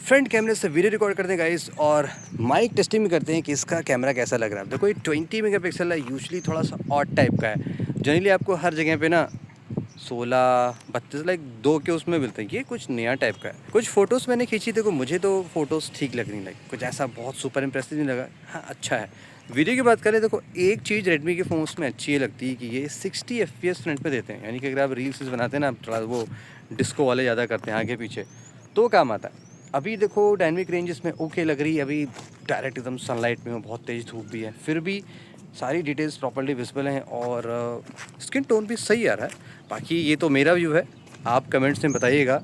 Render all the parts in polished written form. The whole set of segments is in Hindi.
फ्रंट कैमरे से वीडियो रिकॉर्ड करते हैं गाइस और माइक टेस्टिंग भी करते हैं कि इसका कैमरा कैसा लग रहा है। देखो ये 20 मेगापिक्सल है, यूजुअली थोड़ा सा ऑड टाइप का है। जनरली आपको हर जगह पे ना 16 32 लाइक 2 के उसमें मिलते हैं। ये कुछ नया टाइप का है। कुछ फ़ोटोज़ मैंने खींची, देखो मुझे तो फ़ोटोज़ ठीक लग रही, लाइक कुछ ऐसा बहुत सुपर इम्प्रेसिव नहीं लगा। हाँ अच्छा है। वीडियो की बात करें, देखो एक चीज़ रेडमी के फ़ोन्स में अच्छी ये लगती है कि ये 60 FPS फ्रंट पे देते हैं। यानी कि अगर आप रील्स बनाते हैं ना, थोड़ा वो डिस्को वाले ज़्यादा करते हैं आगे पीछे, तो काम आता है। अभी देखो डायनेमिक रेंज इसमें ओके लग रही है। अभी डायरेक्ट एकदम सनलाइट में हूँ, बहुत तेज़ धूप भी है, फिर भी सारी डिटेल्स प्रॉपर्ली विजिबल हैं और स्किन टोन भी सही आ रहा है। बाकी ये तो मेरा व्यू है, आप कमेंट्स में बताइएगा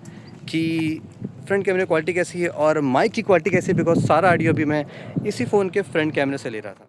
कि फ्रंट कैमरे क्वालिटी कैसी है और माइक की क्वालिटी कैसी है, बिकॉज सारा ऑडियो भी मैं इसी फ़ोन के फ्रंट कैमरे से ले रहा था।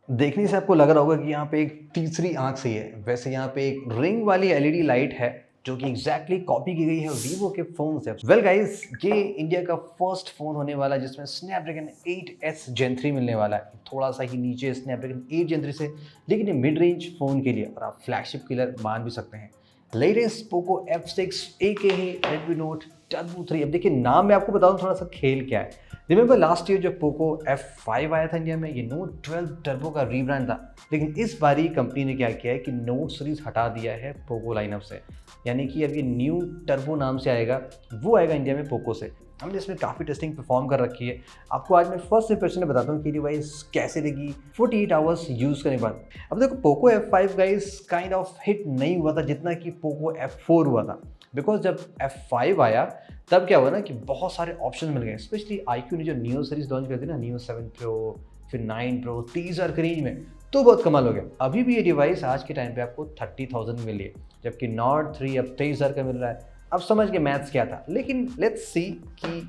देखने से आपको लग रहा होगा कि यहाँ पे एक तीसरी आंख सी है। वैसे यहाँ पे एक रिंग वाली एलईडी लाइट है जो कि एग्जैक्टली कॉपी की गई है वीवो के फोन से। वेल गाइस, ये इंडिया का फर्स्ट फोन होने वाला है जिसमें स्नैपड्रैगन 8S Gen 3 मिलने वाला है। थोड़ा सा ही नीचे स्नैपड्रैगन 8 Gen 3 से, लेकिन ये मिड रेंज फोन के लिए और आप फ्लैगशिप किलर मान भी सकते हैं। Latest Poco F6 AKA Redmi note turbo 3। अब देखिए नाम मैं आपको बताऊं थोड़ा सा खेल क्या है। रिमेंबर लास्ट ईयर जब पोको F5 आया था इंडिया में, ये नोट 12 टर्बो का रीब्रांड था। लेकिन इस बारी कंपनी ने क्या किया है कि नोट सीरीज हटा दिया है पोको लाइनअप से। यानी कि अब ये न्यू टर्बो नाम से आएगा, वो आएगा इंडिया में पोको से। हमने इसमें काफ़ी टेस्टिंग परफॉर्म कर रखी है। आपको आज मैं फर्स्ट इंप्रेशन बताता हूँ कि डिवाइस कैसे देगी 48 आवर्स यूज़ करने के बाद। अब देखो Poco F5 guys kind of hit नहीं हुआ था जितना कि पोको F4 हुआ था। बिकॉज जब F5 आया तब क्या हुआ ना कि बहुत सारे ऑप्शन मिल गए। स्पेशली iQOO ने जो नियो सीरीज लॉन्च कर दी ना, नियो 7 प्रो फिर 9 प्रो 30,000 के रेंज में, तो बहुत कमाल हो गया। अभी भी ये डिवाइस आज के टाइम पे आपको 30,000 मिल रही है, जबकि नॉट 3 अब 23,000 का मिल रहा है। अब समझ के मैथ्स क्या था, लेकिन लेट्स सी कि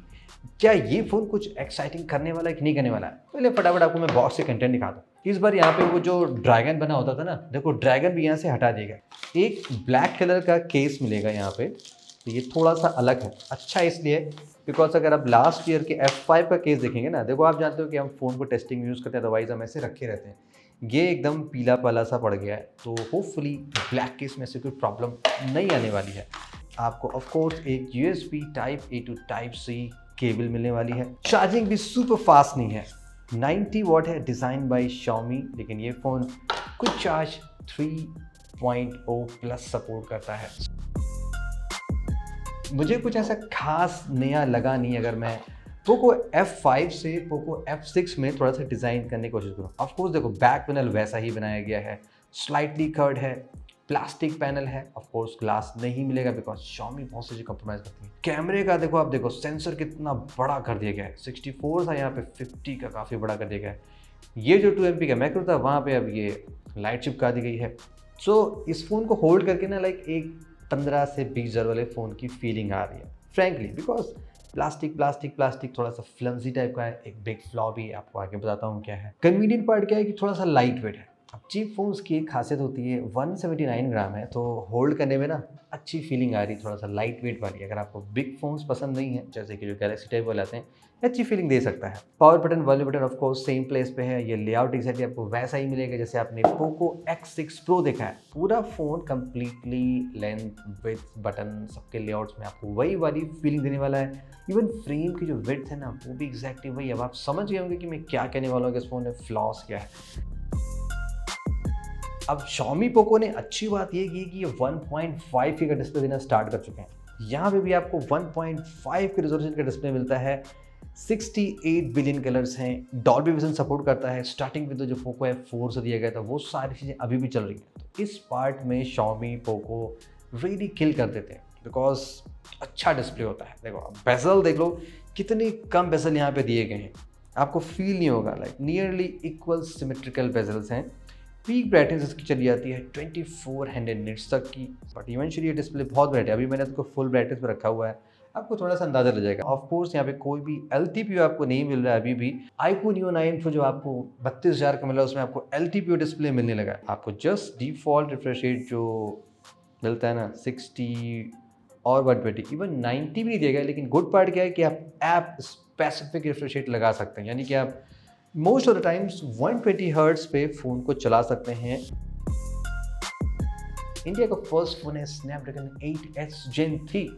क्या ये फ़ोन कुछ एक्साइटिंग करने वाला है कि नहीं करने वाला है। पहले फटाफट आपको मैं बॉक्स से कंटेंट दिखाता हूँ। इस बार यहाँ पे वो जो ड्रैगन बना होता था ना, देखो ड्रैगन भी यहाँ से हटा दिया गया। एक ब्लैक कलर का केस मिलेगा यहाँ पे, तो ये थोड़ा सा अलग है। अच्छा इसलिए बिकॉज अगर आप लास्ट ईयर के F5 का केस देखेंगे ना, देखो आप जानते हो कि हम फ़ोन को टेस्टिंग में यूज़ करते हैं, अदरवाइज हम ऐसे रखे रहते हैं। ये एकदम पीला पाला सा पड़ गया है, तो होपफुली ब्लैक केस में से कोई प्रॉब्लम नहीं आने वाली है। आपको ऑफ कोर्स एक USB Type A to Type C cable मिलने वाली है। चार्जिंग भी सुपर फास्ट नहीं है, 90 वॉट है, डिज़ाइन बाय Xiaomi। लेकिन ये phone quick charge 3.0 plus support करता है। मुझे कुछ ऐसा खास नया लगा नहीं अगर मैं पोको F5 से पोको F6 में थोड़ा सा डिज़ाइन करने की कोशिश करूँ। ऑफ कोर्स देखो बैक पैनल वैसा ही बनाया गया है, स्लाइटली कर्व्ड है, प्लास्टिक पैनल है। ऑफ कोर्स ग्लास नहीं मिलेगा बिकॉज Xiaomi बहुत सी चीज़ कॉम्प्रोमाइज़ करती है। कैमरे का देखो, आप देखो सेंसर कितना बड़ा कर दिया गया है, 64 था यहाँ पे 50 का काफ़ी बड़ा कर दिया गया है। ये जो 2MP का मैक्रो था वहाँ पे अब ये लाइट चिपका दी गई है। सो इस फ़ोन को होल्ड करके ना लाइक एक 15 से 20,000 वाले फ़ोन की फीलिंग आ रही है फ्रैंकली, बिकॉज प्लास्टिक थोड़ा सा फ्लमजी टाइप का है। एक बिग फ्लॉ भी आपको आगे बताता हूँ क्या है। कन्वीनियंट पार्ट क्या है कि थोड़ा सा लाइट वेट है। अब चीप फोन्स की एक खासियत होती है, 179 ग्राम है, तो होल्ड करने में ना अच्छी फीलिंग आ रही है, थोड़ा सा लाइट वेट वाली। अगर आपको बिग फोन्स पसंद नहीं है, जैसे कि जो गैलेक्सी टाइप वाले आते हैं, अच्छी फीलिंग दे सकता है। Power button volume button of course same place पे है। ये लेआउट एक्जैक्टली आपको वैसा ही मिलेगा जैसे आपने पोको X6 Pro देखा है। पूरा phone completely length width button सबके लेआउट्स में आपको वही वाली फीलिंग देने वाला है। इवन फ्रेम की जो विड्थ है ना, वो भी एग्जैक्टली वही। अब आप समझ गए होंगे कि मैं क्या कहने वाला हूँ कि इस फ़ोन में फ्लॉस क्या है। अब Xiaomi पोको ने अच्छी बात ये की कि ये 1.5 का डिस्प्ले देना स्टार्ट कर चुके हैं। यहाँ पे भी आपको 1.5 के रेजोल्यूशन का डिस्प्ले मिलता है। 68 बिलियन कलर्स हैं, डॉल्बी विजन सपोर्ट करता है। स्टार्टिंग में तो जो पोको F4 से दिया गया था वो सारी चीज़ें अभी भी चल रही हैं। तो इस पार्ट में Xiaomi पोको रियली किल कर देते हैं बिकॉज अच्छा डिस्प्ले होता है। देखो आप बेजल देख लो, कितने कम बेजल यहाँ पे दिए गए हैं, आपको फील नहीं होगा। Like nearly equal symmetrical bezels हैं। पीक ब्राइटनेस इसकी चली जाती है 2400 निट्स तक की, बट इवेंचुअली ये डिस्प्ले बहुत ब्राइट है। अभी मैंने इसको फुल ब्राइटनेस में रखा हुआ है, आपको थोड़ा सा अंदाजा लग जाएगा। ऑफ कोर्स यहाँ पे कोई भी LTPO आपको नहीं मिल रहा है अभी भी। iQOO Neo 9 Pro जो आपको 32,000 का मिला है, उसमें आपको LTPO डिस्प्ले मिलने लगा है। आपको जस्ट डिफॉल्ट रिफ्रेश रेट जो मिलता है ना 60 और 120, इवन 90 भी नहीं देगा। लेकिन गुड पार्ट क्या है कि आप ऐप स्पेसिफिक रिफ्रेश रेट लगा सकते हैं, यानी कि आप most of the times 120 hertz पे फ़ोन को चला सकते हैं। इंडिया का फर्स्ट फ़ोन है स्नैपड्रैगन 8S Gen 3।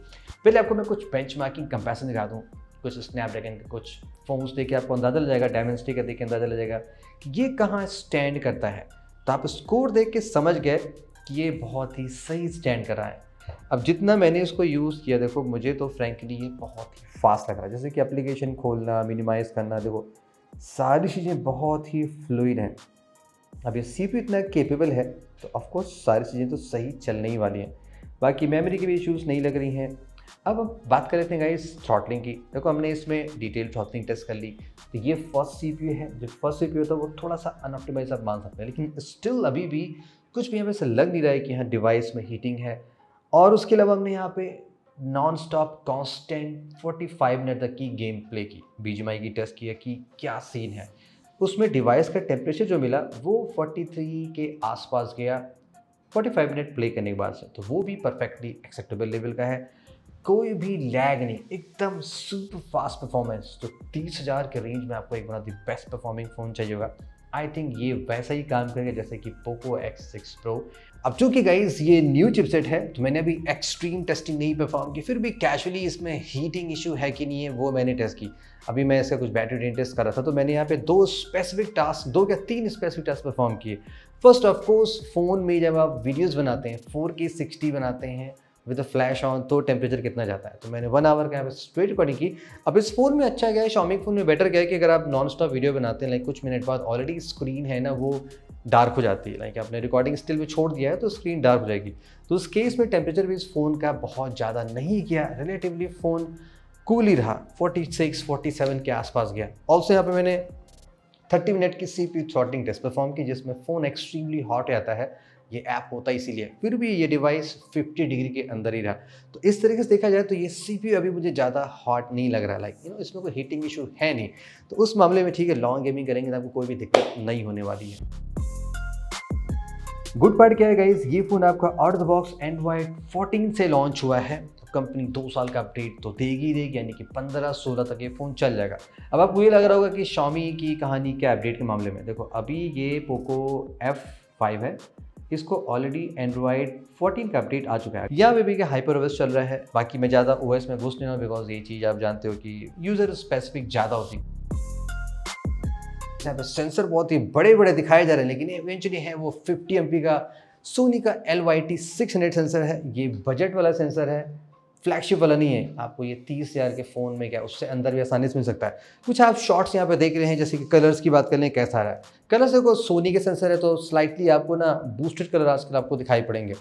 पहले आपको मैं कुछ बेंचमार्किंग कंपैरिजन दिखा दूँ, कुछ स्नैपड्रैगन के कुछ फ़ोन्स देके आपको अंदाज़ा लग जाएगा, डायमेंसिटी का देख के अंदाज़ा लग जाएगा कि ये कहाँ स्टैंड करता है। तो आप स्कोर देख के समझ गए कि ये बहुत ही सही स्टैंड कर रहा है। अब जितना मैंने इसको यूज़ किया, देखो मुझे तो फ्रैंकली ये बहुत ही फास्ट लग रहा है। जैसे कि एप्लीकेशन खोलना, मिनिमाइज़ करना, देखो सारी चीज़ें बहुत ही फ्लूइड हैं। अब ये CPU इतना केपेबल है तो ऑफ कोर्स सारी चीज़ें तो सही चलने ही वाली हैं। बाकी मेमोरी की भी इश्यूज़ नहीं लग रही हैं। अब बात कर लेते हैं गाइस थ्रॉटलिंग की। देखो हमने इसमें डिटेल थ्रॉटलिंग टेस्ट कर ली, तो ये फर्स्ट CPU है। जो फर्स्ट CPU होता है वो थोड़ा सा अनऑप्टिमाइज आप मान सकते हैं, लेकिन स्टिल अभी भी कुछ भी हमें से लग नहीं रहा है कि यहाँ डिवाइस में हीटिंग है। और उसके अलावा हमने यहाँ पे नॉन स्टॉप कॉन्स्टेंट 45 मिनट तक की गेम प्ले की, BGMI की टेस्ट किया कि क्या सीन है। उसमें डिवाइस का टेम्परेचर जो मिला वो 43 के आसपास गया 45 मिनट प्ले करने के बाद से, तो वो भी परफेक्टली एक्सेप्टेबल लेवल का है। कोई भी लैग नहीं, एकदम सुपर फास्ट परफॉर्मेंस। तो 30,000 के रेंज में आपको एक one of the best performing phone चाहिए होगा, आई थिंक ये वैसा ही काम करेगा जैसे कि पोको X6 Pro। अब चूंकि गाइज ये न्यू चिपसेट है तो मैंने अभी एक्सट्रीम टेस्टिंग नहीं परफॉर्म की, फिर भी कैजुअली इसमें हीटिंग इशू है कि नहीं है वो मैंने टेस्ट की। अभी मैं इसका कुछ बैटरी ड्रेन टेस्ट कर रहा था, तो मैंने यहाँ पे 2 स्पेसिफिक टास्क परफॉर्म किए। फर्स्ट ऑफ कोर्स फ़ोन में जब आप वीडियोज़ बनाते हैं 4K 60 बनाते हैं विद फ्लैश ऑन, तो टेम्परेचर कितना जाता है, तो मैंने 1 आवर का यहाँ पे स्ट्रेट रिकॉर्डिंग की। अब इस फ़ोन में अच्छा क्या है, Xiaomi फ़ोन में बेटर क्या है कि अगर आप नॉन स्टॉप वीडियो बनाते हैं, लाइक कुछ मिनट बाद ऑलरेडी स्क्रीन है ना वो डार्क हो जाती है। लाइक आपने रिकॉर्डिंग स्टिल में छोड़ दिया है तो स्क्रीन डार्क हो जाएगी। तो उस केस में टेम्परेचर भी इस फ़ोन का बहुत ज़्यादा नहीं गया, रिलेटिवली फ़ोन कूल ही रहा, 46-47 के आसपास गया। ऑल्सो यहाँ पे मैंने 30 मिनट की CPU थ्रॉटलिंग टेस्ट परफॉर्म की, जिसमें फ़ोन एक्सट्रीमली हॉट आता है। ये ऐप होता है इसीलिए, फिर भी ये डिवाइस 50 डिग्री के अंदर ही रहा। तो इस तरीके से देखा जाए तो ये CPU अभी मुझे ज़्यादा हॉट नहीं लग रहा, लाइक इसमें कोई हीटिंग इशू है नहीं। तो उस मामले में ठीक है, लॉन्ग गेमिंग करेंगे तो आपको कोई भी दिक्कत नहीं होने वाली है। गुड पार्ट क्या है गाइज, ये फ़ोन आपका out of the box Android 14 से लॉन्च हुआ है। तो कंपनी 2 साल का अपडेट तो देगी देगी, यानी कि 15-16 तक ये फ़ोन चल जाएगा। अब आपको ये लग रहा होगा कि Xiaomi की कहानी क्या अपडेट के मामले में। देखो अभी ये पोको F5 है, इसको ऑलरेडी Android 14 का अपडेट आ चुका है। यहाँ पे भी HyperOS चल रहा है। बाकी मैं ज़्यादा OS में घुस नहीं रहा, बिकॉज ये चीज़ आप जानते हो कि यूज़र स्पेसिफिक ज़्यादा होती है। यहाँ पे सेंसर बहुत ही बड़े बड़े दिखाए जा रहे हैं, लेकिन इवेंचुअली है वो 50 MP का सोनी का LYT-600 सेंसर है। ये बजट वाला सेंसर है, फ्लैगशिप वाला नहीं है। आपको ये 30,000 के फ़ोन में क्या उससे अंदर भी आसानी से मिल सकता है। कुछ आप शॉर्ट्स यहाँ पे देख रहे हैं, जैसे कि कलर्स की बात कर लें, कैसा आ रहा है कलर्स। देखो सोनी के सेंसर है तो स्लाइटली आपको ना बूस्टेड कलर आजकल आपको दिखाई पड़ेंगे।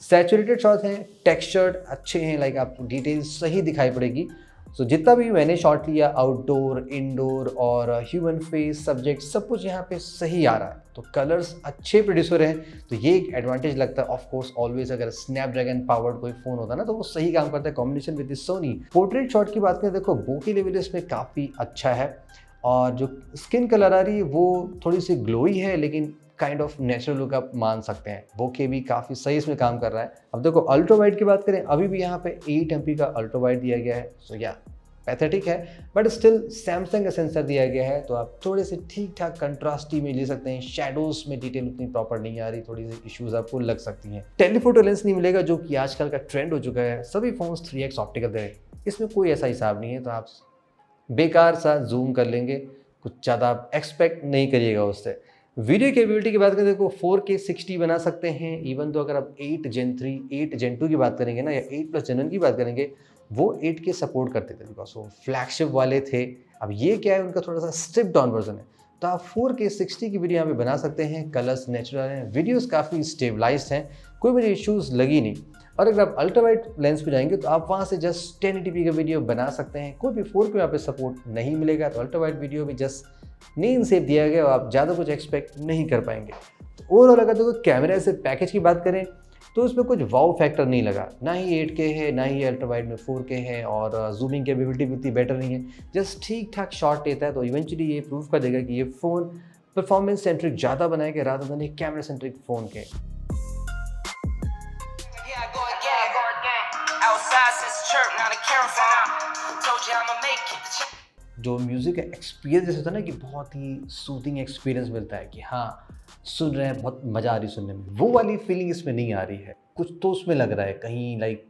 सैचुरेटेड शॉट्स हैं, टेक्सचर्ड अच्छे हैं, लाइक आपको डिटेल्स सही दिखाई पड़ेगी। सो जितना भी मैंने शॉट लिया, आउटडोर, इंडोर और ह्यूमन फेस, सब्जेक्ट, सब कुछ यहाँ पे सही आ रहा है। तो कलर्स अच्छे प्रोड्यूसर हैं, तो ये एक एडवांटेज लगता है। ऑफ कोर्स ऑलवेज अगर स्नैपड्रैगन पावर्ड कोई फ़ोन होता है ना तो वो सही काम करता है combination with Sony. Portrait shot की बात करें, देखो बोके लेवल इसमें काफ़ी अच्छा है, और जो स्किन कलर आ रही है वो थोड़ी सी ग्लोई है, लेकिन काइंड ऑफ नेचुरल लुक आप मान सकते हैं। बोके भी काफ़ी सही इसमें काम कर रहा है। अब देखो अल्ट्रा वाइड की बात करें, अभी भी यहाँ पे 8 MP का अल्ट्रा वाइड दिया गया है। सो या पैथेटिक है, बट स्टिल सैमसंग का सेंसर दिया गया है, तो आप थोड़े से ठीक ठाक कंट्रास्टी में ले सकते हैं। शेडोज में डिटेल उतनी प्रॉपर नहीं आ रही, थोड़ी सी इश्यूज आपको लग सकती हैं। टेलीफोटो लेंस नहीं मिलेगा, जो कि आजकल का ट्रेंड हो चुका है। सभी फोन्स 3x ऑप्टिकल दे रहे हैं, इसमें कोई ऐसा हिसाब नहीं है, तो आप बेकार सा जूम कर लेंगे, कुछ ज़्यादा आप एक्सपेक्ट नहीं करिएगा उससे। वीडियो कैपेबिलिटी की बात करें, देखो 4K 60 बना सकते हैं। इवन तो अगर आप 8 Gen 3, 8 Gen 2 की बात करेंगे ना, या 8+ Gen 1 की बात करेंगे, वो 8K सपोर्ट करते थे, बिकॉज वो फ्लैगशिप वाले थे। अब ये क्या है, उनका थोड़ा सा स्ट्रिप डाउन वर्जन है, तो आप 4K 60 की वीडियो यहाँ पे बना सकते हैं। कलर्स नेचुरल हैं, वीडियोस काफ़ी स्टेबलाइज्ड हैं, कोई मुझे इश्यूज़ लगी नहीं। और अगर आप अल्ट्रा वाइड लेंस पे जाएंगे तो आप वहाँ से जस्ट 1080p का वीडियो बना सकते हैं। कोई भी 4K यहाँ पे सपोर्ट नहीं मिलेगा, तो अल्ट्रा वाइड वीडियो भी जस्ट नींद से दिया गया, और आप ज़्यादा कुछ एक्सपेक्ट नहीं कर पाएंगे। तो ओवरऑल अगर तो कैमरा से पैकेज की बात करें तो उसमें कुछ वाव फैक्टर नहीं लगा, ना ही 8K है, ना ही अल्ट्रा वाइड में 4K है, और जूमिंग कैपेबिलिटी भी उतनी बेटर नहीं है। जस्ट ठीक ठाक शॉट लेता है, तो इवेंचुअली ये प्रूव कर देगा कि ये फ़ोन परफॉर्मेंस सेंट्रिक ज़्यादा बनाएगा रादर देन एक कैमरा सेंट्रिक फ़ोन के। जो म्यूज़िक का एक्सपीरियंस जैसे होता है ना, कि बहुत ही सूदिंग एक्सपीरियंस मिलता है कि हाँ सुन रहे हैं, बहुत मज़ा आ रही है सुनने में, वो वाली फीलिंग इसमें नहीं आ रही है। कुछ तो उसमें लग रहा है, कहीं लाइक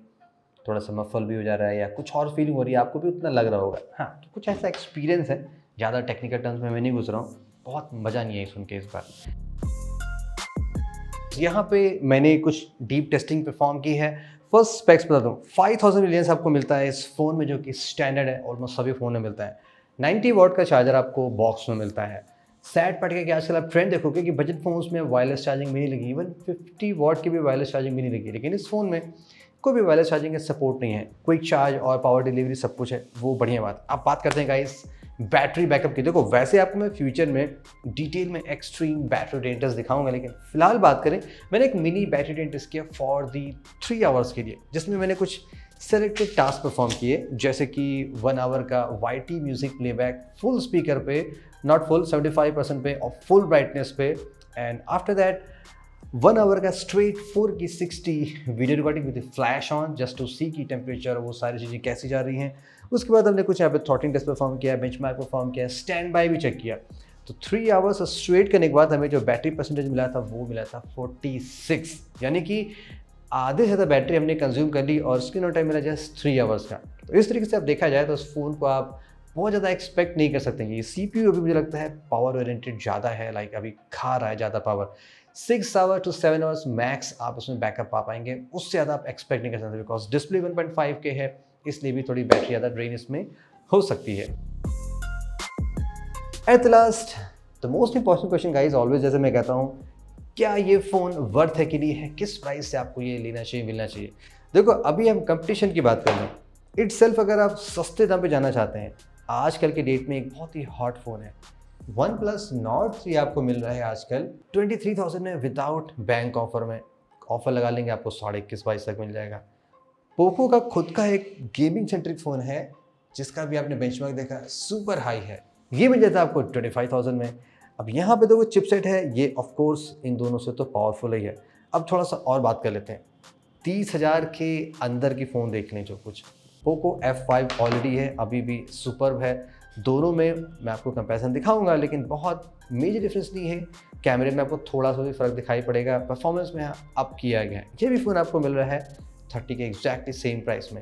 थोड़ा सा मफल भी हो जा रहा है या कुछ और फीलिंग हो रही है, आपको भी उतना लग रहा होगा। हाँ, तो कुछ ऐसा एक्सपीरियंस है, ज़्यादा टेक्निकल टर्म्स में मैं नहीं घुस रहा हूँ, बहुत मज़ा नहीं आई सुन के इस बार। यहाँ पे मैंने कुछ डीप टेस्टिंग परफॉर्म की है। फर्स्ट स्पेक्स बता दूँ, 5000 मिलियंस आपको मिलता है इस फ़ोन में, जो कि स्टैंडर्ड है, ऑलमोस्ट सभी फ़ोन में मिलता है। 90 वॉट का चार्जर आपको बॉक्स में मिलता है। सैड पार्ट है कि आजकल आप ट्रेंड देखोगे कि बजट फ़ोन्स में वायरलेस चार्जिंग भी नहीं लगी, इवन 50 वॉट की भी वायरलेस चार्जिंग भी नहीं लगी, लेकिन इस फ़ोन में कोई भी वायरलेस चार्जिंग का सपोर्ट नहीं है। क्विक चार्ज और पावर डिलीवरी सब कुछ है, वो बढ़िया बात। अब बात करते हैं गाइस बैटरी बैकअप की। देखो वैसे आपको मैं फ्यूचर में डिटेल में एक्सट्रीम बैटरी ड्रेन टेस्ट दिखाऊंगा, लेकिन फिलहाल बात करें, मैंने एक मिनी बैटरी ड्रेन टेस्ट किया फॉर दी 3 आवर्स के लिए, जिसमें मैंने कुछ सेलेक्टेड टास्क परफॉर्म किए, जैसे कि 1 आवर का YT music playback full speaker पे, नॉट फुल 75% पे और फुल ब्राइटनेस पे, एंड आफ्टर दैट 1 आवर का straight 4K 60 video recording with flash on, just to see की टेम्परेचर वो सारी चीज़ें कैसी जा रही हैं। उसके बाद हमने कुछ यहाँ पे थ्रॉटलिंग टेस्ट परफॉर्म किया, बेंचमार्क परफॉर्म किया, स्टैंड बाय भी चेक किया। तो 3 आवर्स स्ट्रेट करने के बाद हमें जो बैटरी परसेंटेज मिला था वो मिला था 46, यानी कि आधे से ज़्यादा बैटरी हमने कंज्यूम कर ली और स्क्रीन ऑन टाइम मिला जस्ट 3 आवर्स का। तो इस तरीके से आप देखा जाए तो उस फ़ोन को आप बहुत ज़्यादा एक्सपेक्ट नहीं कर सकते। ये CPU अभी मुझे लगता है पावर ओरिएंटेड ज़्यादा है, लाइक अभी खा रहा है ज़्यादा power. 6 hour to 7 hours max आप उसमें बैकअप पा पाएंगे, उससे ज़्यादा आप एक्सपेक्ट नहीं कर सकते, बिकॉज डिस्प्ले 1.5K है, इसलिए भी थोड़ी बैटरी ज़्यादा ड्रेन इसमें हो सकती है। At last the most important question guys, always जैसे मैं कहता हूँ, क्या ये फ़ोन वर्थ है कि नहीं है, किस प्राइस से आपको ये लेना चाहिए, मिलना चाहिए। देखो अभी हम कंपटीशन की बात कर लें, इट्सेल्फ अगर आप सस्ते दाम पे जाना चाहते हैं, आजकल के डेट में एक बहुत ही हॉट फ़ोन है OnePlus Nord 3 आपको मिल रहा है आजकल 23,000 में विदाउट बैंक ऑफर में। ऑफर लगा लेंगे आपको 21,500 तक मिल जाएगा। पोको का खुद का एक गेमिंग सेंट्रिक फ़ोन है, जिसका भी आपने बेंचमार्क देखा सुपर हाई है, ये मिल जाता है आपको 25,000 में। अब यहाँ पे तो वो चिपसेट है, ये ऑफ कोर्स इन दोनों से तो पावरफुल ही है। अब थोड़ा सा और बात कर लेते हैं, 30,000 के अंदर की फ़ोन देख लें जो कुछ। पोको F5 ऑलरेडी है, अभी भी सुपर्ब है। दोनों में मैं आपको कंपैरिजन दिखाऊंगा, लेकिन बहुत मेजर डिफरेंस नहीं है। कैमरे में आपको थोड़ा सा भी फ़र्क दिखाई पड़ेगा, परफॉर्मेंस में अप किया गया है। ये भी फ़ोन आपको मिल रहा है 30 के एग्जैक्टली सेम प्राइस में।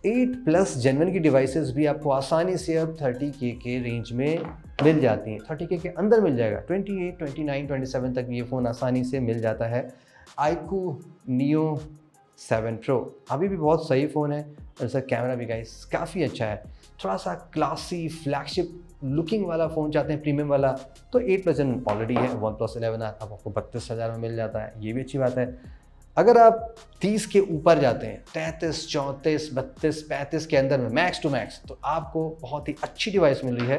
8+ Gen 1 की डिवाइसेस भी आपको आसानी से अब 30K के रेंज में मिल जाती हैं, 30K के अंदर मिल जाएगा। 28, 29, 27 तक ये फ़ोन आसानी से मिल जाता है। iQOO Neo 7 Pro अभी भी बहुत सही फ़ोन है, और इसका कैमरा भी गाइस काफ़ी अच्छा है। थोड़ा सा क्लासी फ्लैगशिप लुकिंग वाला फ़ोन चाहते हैं, प्रीमियम वाला, तो 8+ Gen ऑलरेडी है। OnePlus 11 अब आपको 32,000 में मिल जाता है, ये भी अच्छी बात है। अगर आप 30 के ऊपर जाते हैं, 33, 34, 32, 35 के अंदर में मैक्स टू मैक्स, तो आपको बहुत ही अच्छी डिवाइस मिल रही है।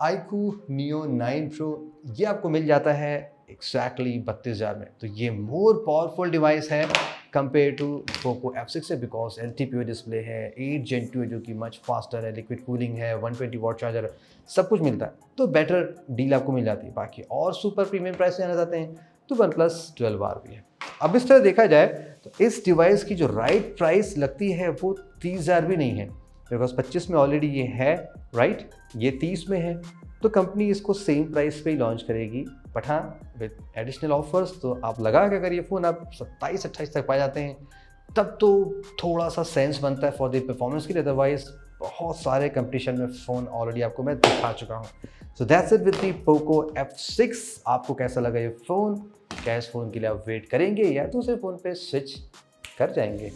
iQOO Neo 9 Pro ये आपको मिल जाता है एग्जैक्टली 32,000 में। तो ये मोर पावरफुल डिवाइस है कंपेयर टू पोको F6 से, बिकॉज LTPO डिस्प्ले है, 8 Gen 2 है जो कि मच फास्टर है, लिक्विड कूलिंग है, 120 वॉट चार्जर है, सब कुछ मिलता है, तो बेटर डील आपको मिल जाती है। बाकी और सुपर प्रीमियम प्राइस जाना चाहते हैं तो OnePlus 12R भी है। अब इस तरह देखा जाए तो इस डिवाइस की जो राइट प्राइस लगती है वो 30,000 भी नहीं है, बिकॉज 25 में ऑलरेडी ये है, राइट, ये 30 में है, तो कंपनी इसको सेम प्राइस पे ही लॉन्च करेगी। बट हाँ, विद एडिशनल ऑफर्स, तो आप लगा कि अगर ये फ़ोन आप 27-28 तक पा जाते हैं, तब तो थोड़ा सा सेंस बनता है फॉर द परफॉर्मेंस के लिए। अदरवाइज बहुत सारे कंपटीशन में फ़ोन ऑलरेडी आपको मैं दिखा चुका हूँ। So that's it with the Poco F6। आपको कैसा लगा ये फ़ोन? क्या इस फ़ोन के लिए आप वेट करेंगे या दूसरे फ़ोन पे स्विच कर जाएंगे?